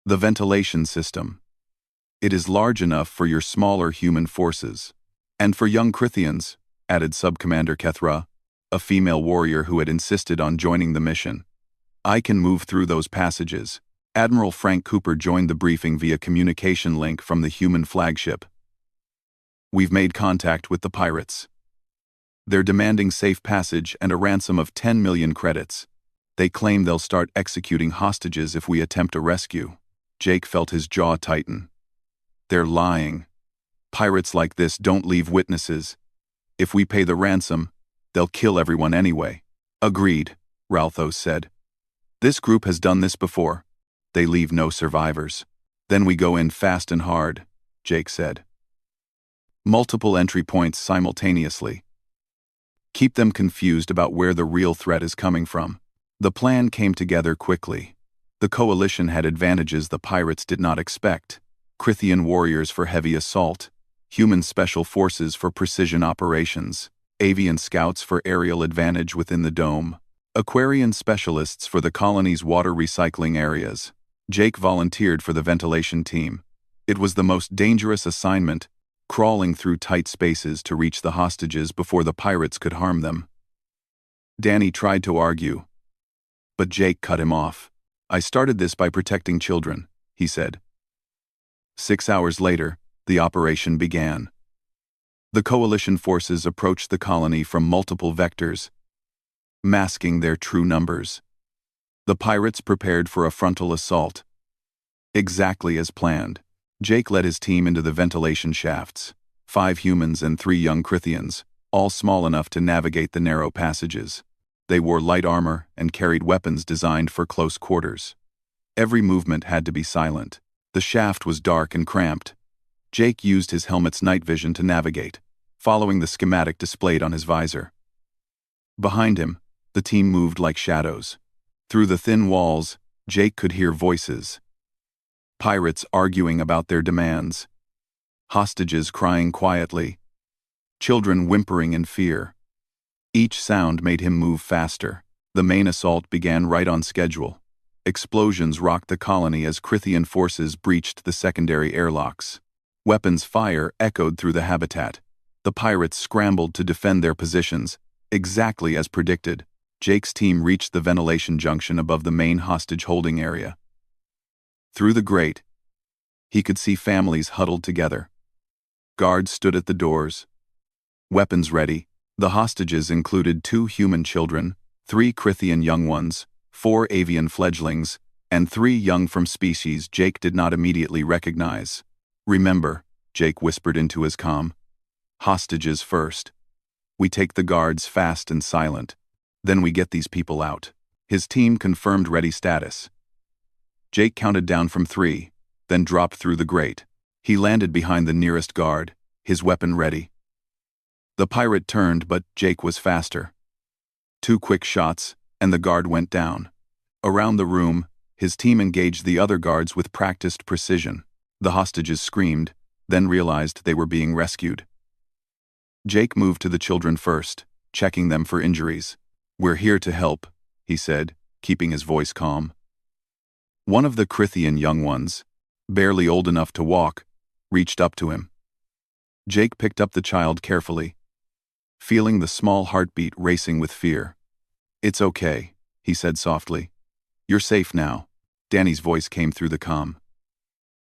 Speaker 1: The ventilation system. "It is large enough for your smaller human forces. And for young Crithians," added Subcommander Kethra, a female warrior who had insisted on joining the mission. "I can move through those passages." Admiral Frank Cooper joined the briefing via communication link from the human flagship. "We've made contact with the pirates. They're demanding safe passage and a ransom of 10 million credits. They claim they'll start executing hostages if we attempt a rescue." Jake felt his jaw tighten. "They're lying. Pirates like this don't leave witnesses. If we pay the ransom, they'll kill everyone anyway." "Agreed," Ralthos said. "This group has done this before. They leave no survivors." "Then we go in fast and hard," Jake said. "Multiple entry points simultaneously. Keep them confused about where the real threat is coming from." The plan came together quickly. The coalition had advantages the pirates did not expect. Crithian warriors for heavy assault, human special forces for precision operations, avian scouts for aerial advantage within the dome, Aquarian specialists for the colony's water recycling areas. Jake volunteered for the ventilation team. It was the most dangerous assignment, crawling through tight spaces to reach the hostages before the pirates could harm them. Danny tried to argue, but Jake cut him off. "I started this by protecting children," he said. 6 hours later, the operation began. The coalition forces approached the colony from multiple vectors, masking their true numbers. The pirates prepared for a frontal assault. Exactly as planned, Jake led his team into the ventilation shafts. 5 humans and 3 young Crithians, all small enough to navigate the narrow passages. They wore light armor and carried weapons designed for close quarters. Every movement had to be silent. The shaft was dark and cramped. Jake used his helmet's night vision to navigate, following the schematic displayed on his visor. Behind him, the team moved like shadows. Through the thin walls, Jake could hear voices. Pirates arguing about their demands. Hostages crying quietly. children whimpering in fear. Each sound made him move faster. The main assault began right on schedule. Explosions rocked the colony as Crithian forces breached the secondary airlocks. Weapons fire echoed through the habitat. The pirates scrambled to defend their positions. Exactly as predicted, Jake's team reached the ventilation junction above the main hostage-holding area. Through the grate, he could see families huddled together. Guards stood at the doors, weapons ready. The hostages included 2 human children, 3 Crithian young ones, 4 avian fledglings, and 3 young from species Jake did not immediately recognize. "Remember," Jake whispered into his comm. "Hostages first. We take the guards fast and silent. Then we get these people out." His team confirmed ready status. Jake counted down from 3, then dropped through the grate. He landed behind the nearest guard, his weapon ready. The pirate turned, but Jake was faster. 2 quick shots, and the guard went down. Around the room, his team engaged the other guards with practiced precision. The hostages screamed, then realized they were being rescued. Jake moved to the children first, checking them for injuries. "We're here to help," he said, keeping his voice calm. One of the Crithian young ones, barely old enough to walk, reached up to him. Jake picked up the child carefully, feeling the small heartbeat racing with fear. "It's okay," he said softly. "You're safe now." Danny's voice came through the comm.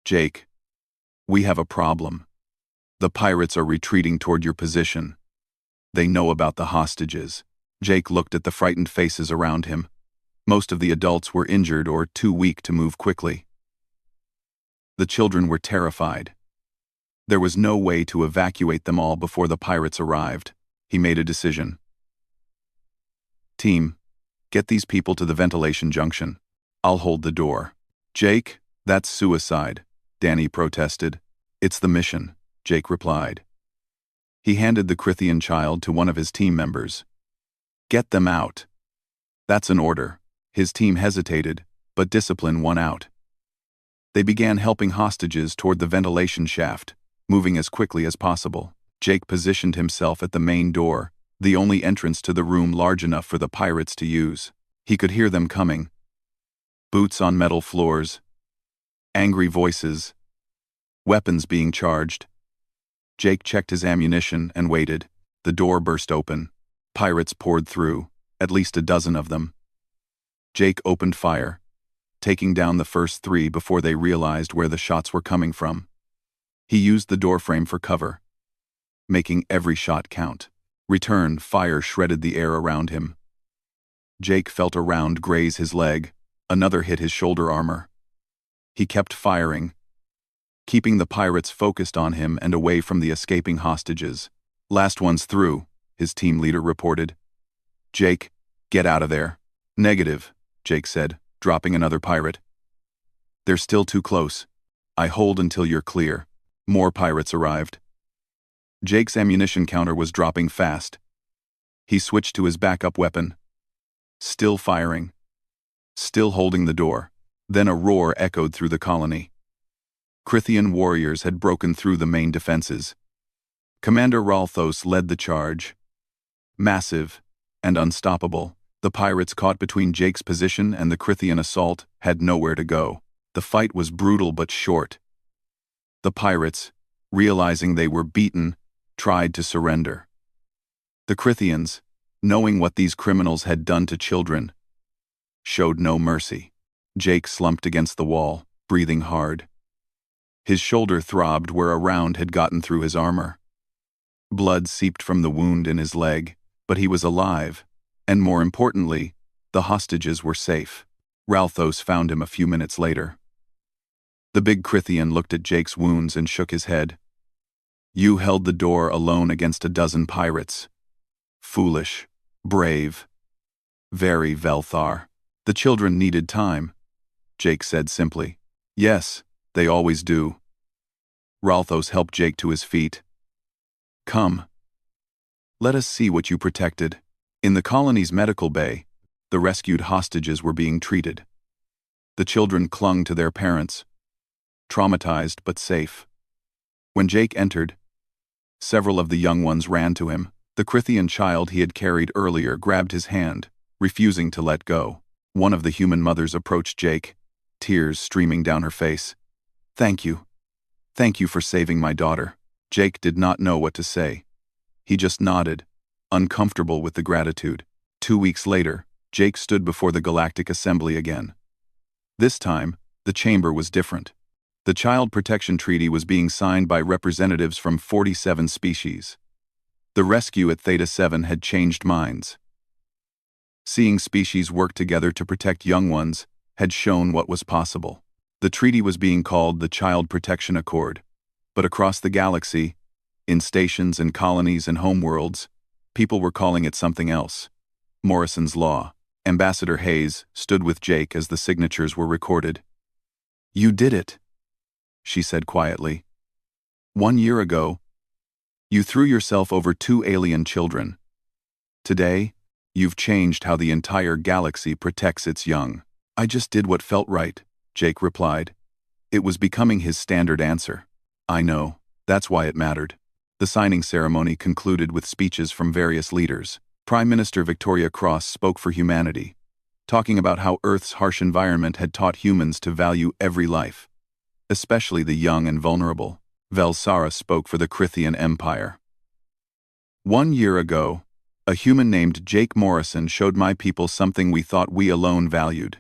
Speaker 1: "Jake, we have a problem. The pirates are retreating toward your position. They know about the hostages." Jake looked at the frightened faces around him. Most of the adults were injured or too weak to move quickly. The children were terrified. There was no way to evacuate them all before the pirates arrived. He made a decision. "Team, get these people to the ventilation junction. I'll hold the door." "Jake, that's suicide," Danny protested. "It's the mission," Jake replied. He handed the Crithian child to one of his team members. "Get them out." "That's an order." His team hesitated, but discipline won out. They began helping hostages toward the ventilation shaft, moving as quickly as possible. Jake positioned himself at the main door, the only entrance to the room large enough for the pirates to use. He could hear them coming. Boots on metal floors, angry voices, weapons being charged. Jake checked his ammunition and waited. The door burst open. Pirates poured through, at least a dozen of them. Jake opened fire, taking down the first 3 before they realized where the shots were coming from. He used the doorframe for cover, making every shot count. Return fire shredded the air around him. Jake felt a round graze his leg. Another hit his shoulder armor. He kept firing, keeping the pirates focused on him and away from the escaping hostages. "Last one's through," his team leader reported. "Jake, get out of there." "Negative," Jake said, dropping another pirate. "They're still too close. I hold until you're clear." More pirates arrived. Jake's ammunition counter was dropping fast. He switched to his backup weapon. Still firing. Still holding the door. Then a roar echoed through the colony. Crithian warriors had broken through the main defenses. Commander Ralthos led the charge. Massive and unstoppable, the pirates caught between Jake's position and the Crithian assault had nowhere to go. The fight was brutal but short. The pirates, realizing they were beaten, tried to surrender. The Crithians, knowing what these criminals had done to children, showed no mercy. Jake slumped against the wall, breathing hard. His shoulder throbbed where a round had gotten through his armor. Blood seeped from the wound in his leg, but he was alive, and more importantly, the hostages were safe. Ralthos found him a few minutes later. The big Crithian looked at Jake's wounds and shook his head. "You held the door alone against a dozen pirates. Foolish, brave, very Velthar. The children needed time," Jake said simply. "Yes, they always do." Ralthos helped Jake to his feet. "Come. Let us see what you protected." In the colony's medical bay, the rescued hostages were being treated. The children clung to their parents, traumatized but safe. When Jake entered, Several of the young ones ran to him. The Crithian child he had carried earlier grabbed his hand, refusing to let go. One of the human mothers approached Jake, tears streaming down her face. "Thank you. Thank you for saving my daughter." Jake did not know what to say. He just nodded, uncomfortable with the gratitude. 2 weeks later, Jake stood before the Galactic Assembly again. This time, the chamber was different. The Child Protection Treaty was being signed by representatives from 47 species. The rescue at Theta 7 had changed minds. Seeing species work together to protect young ones had shown what was possible. The treaty was being called the Child Protection Accord, but across the galaxy, in stations and colonies and homeworlds, people were calling it something else. Morrison's Law. Ambassador Hayes stood with Jake as the signatures were recorded. "You did it," she said quietly. "1 year ago, you threw yourself over 2 alien children. Today, you've changed how the entire galaxy protects its young." "I just did what felt right," Jake replied. It was becoming his standard answer. "I know, that's why it mattered." The signing ceremony concluded with speeches from various leaders. Prime Minister Victoria Cross spoke for humanity, talking about how Earth's harsh environment had taught humans to value every life, especially the young and vulnerable. Velsara spoke for the Crithian Empire. "1 year ago, a human named Jake Morrison showed my people something we thought we alone valued.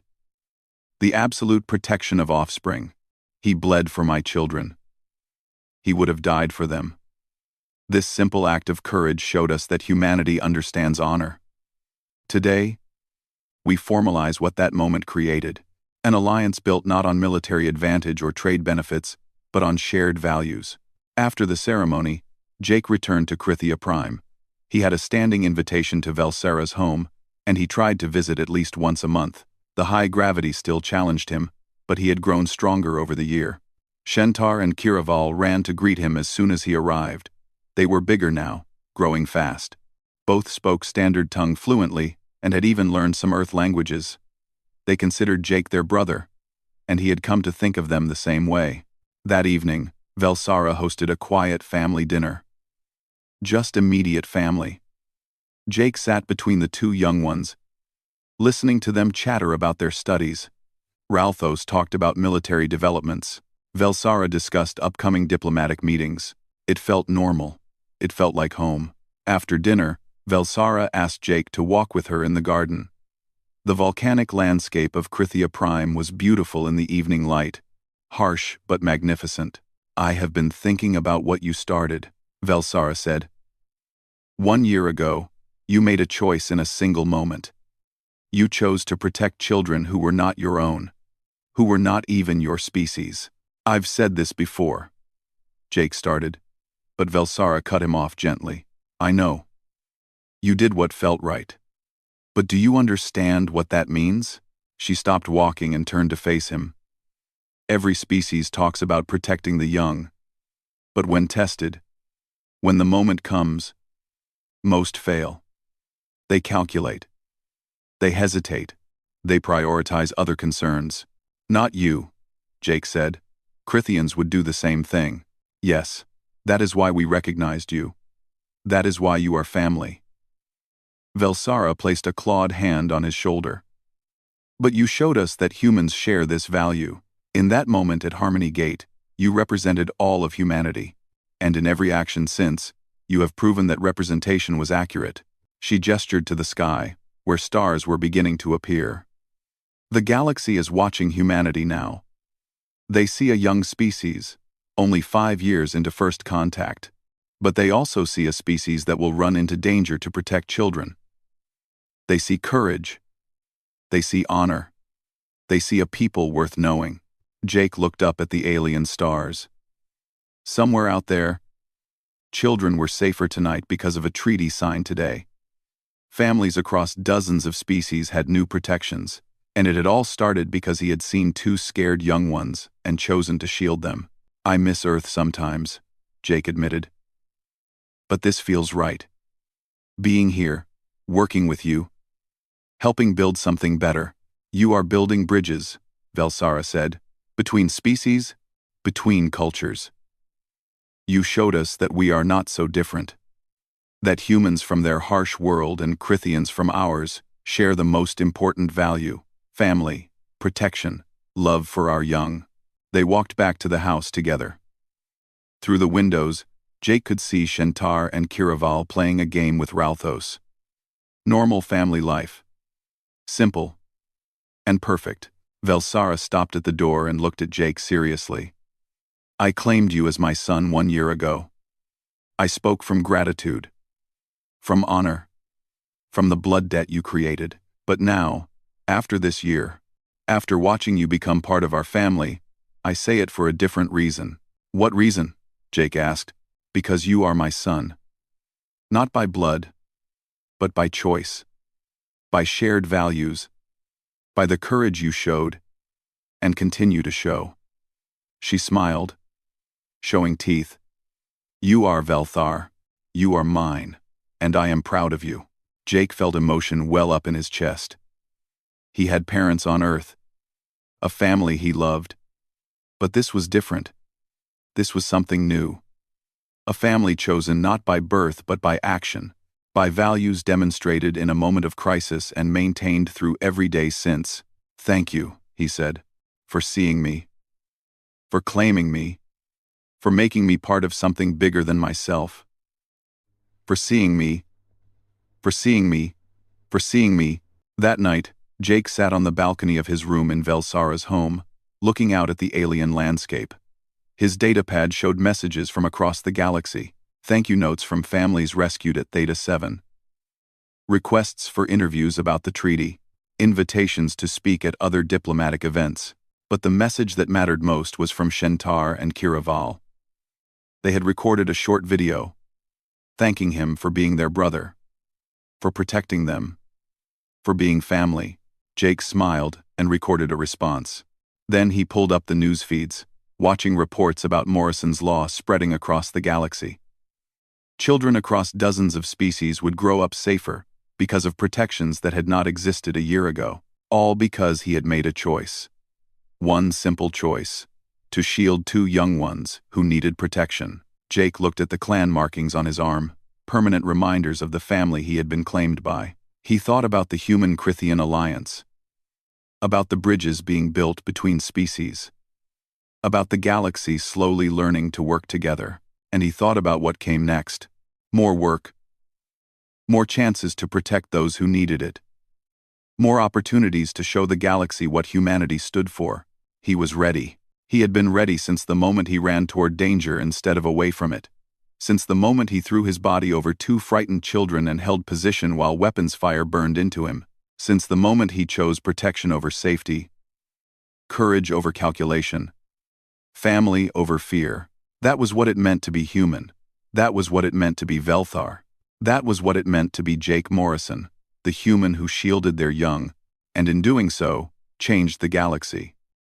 Speaker 1: The absolute protection of offspring. He bled for my children. He would have died for them. This simple act of courage showed us that humanity understands honor. Today, we formalize what that moment created, an alliance built not on military advantage or trade benefits, but on shared values." After the ceremony, Jake returned to Krithia Prime. He had a standing invitation to Velsara's home, and he tried to visit at least once a month. The high gravity still challenged him, but he had grown stronger over the year. Shentar and Kiraval ran to greet him as soon as he arrived. They were bigger now, growing fast. Both spoke Standard Tongue fluently and had even learned some Earth languages. They considered Jake their brother, and he had come to think of them the same way. That evening, Velsara hosted a quiet family dinner. Just immediate family. Jake sat between the 2 young ones, listening to them chatter about their studies. Ralthos talked about military developments. Velsara discussed upcoming diplomatic meetings. It felt normal. It felt like home. After dinner, Velsara asked Jake to walk with her in the garden. The volcanic landscape of Krithia Prime was beautiful in the evening light, harsh but magnificent. "I have been thinking about what you started," Velsara said. "1 year ago, you made a choice in a single moment. You chose to protect children who were not your own, who were not even your species." "I've said this before," Jake started, but Velsara cut him off gently. "I know. You did what felt right. But do you understand what that means?" She stopped walking and turned to face him. "Every species talks about protecting the young. But when tested, when the moment comes, most fail. They calculate. They hesitate. They prioritize other concerns. Not you," Jake said. "Crithians would do the same thing. Yes, that is why we recognized you. That is why you are family." Velsara placed a clawed hand on his shoulder. "But you showed us that humans share this value. In that moment at Harmony Gate, you represented all of humanity. And in every action since, you have proven that representation was accurate." She gestured to the sky, where stars were beginning to appear. "The galaxy is watching humanity now. They see a young species, only 5 years into first contact. But they also see a species that will run into danger to protect children. They see courage. They see honor. They see a people worth knowing." Jake looked up at the alien stars. Somewhere out there, children were safer tonight because of a treaty signed today. Families across dozens of species had new protections, and it had all started because he had seen 2 scared young ones and chosen to shield them. "I miss Earth sometimes," Jake admitted. "But this feels right. Being here, working with you, helping build something better." "You are building bridges," Velsara said, "between species, between cultures. You showed us that we are not so different. That humans from their harsh world and Crithians from ours share the most important value: family, protection, love for our young. They walked back to the house together. Through the windows, Jake could see Shentar and Kiraval playing a game with Ralthos. Normal family life. Simple. And perfect. Velsara stopped at the door and looked at Jake seriously. I claimed you as my son 1 year ago. I spoke from gratitude. From honor. From the blood debt you created. But now, after this year, after watching you become part of our family, I say it for a different reason. What reason? Jake asked. Because you are my son. Not by blood, but by choice. By shared values. By the courage you showed, and continue to show. She smiled, showing teeth. You are Velthar. You are mine, and I am proud of you. Jake felt emotion well up in his chest. He had parents on Earth, a family he loved. But this was different. This was something new. A family chosen not by birth but by action, by values demonstrated in a moment of crisis and maintained through every day since. Thank you, he said, for seeing me, for claiming me, for making me part of something bigger than myself, for seeing me, for seeing me, for seeing me. That night, Jake sat on the balcony of his room in Velsara's home, looking out at the alien landscape. His datapad showed messages from across the galaxy, thank you notes from families rescued at Theta 7. Requests for interviews about the treaty, invitations to speak at other diplomatic events. But the message that mattered most was from Shentar and Kiraval. They had recorded a short video, thanking him for being their brother, for protecting them, for being family. Jake smiled and recorded a response. Then he pulled up the news feeds, watching reports about Morrison's law spreading across the galaxy. Children across dozens of species would grow up safer because of protections that had not existed a year ago, all because he had made a choice. One simple choice: to shield 2 young ones who needed protection. Jake looked at the clan markings on his arm, permanent reminders of the family he had been claimed by. He thought about the human-Crithian alliance, about the bridges being built between species, about the galaxy slowly learning to work together, and he thought about what came next. More work, more chances to protect those who needed it, more opportunities to show the galaxy what humanity stood for. He was ready. He had been ready since the moment he ran toward danger instead of away from it, since the moment he threw his body over 2 frightened children and held position while weapons fire burned into him, since the moment he chose protection over safety, courage over calculation, family over fear. That was what it meant to be human. That was what it meant to be Velthar. That was what it meant to be Jake Morrison, the human who shielded their young, and in doing so, changed the galaxy.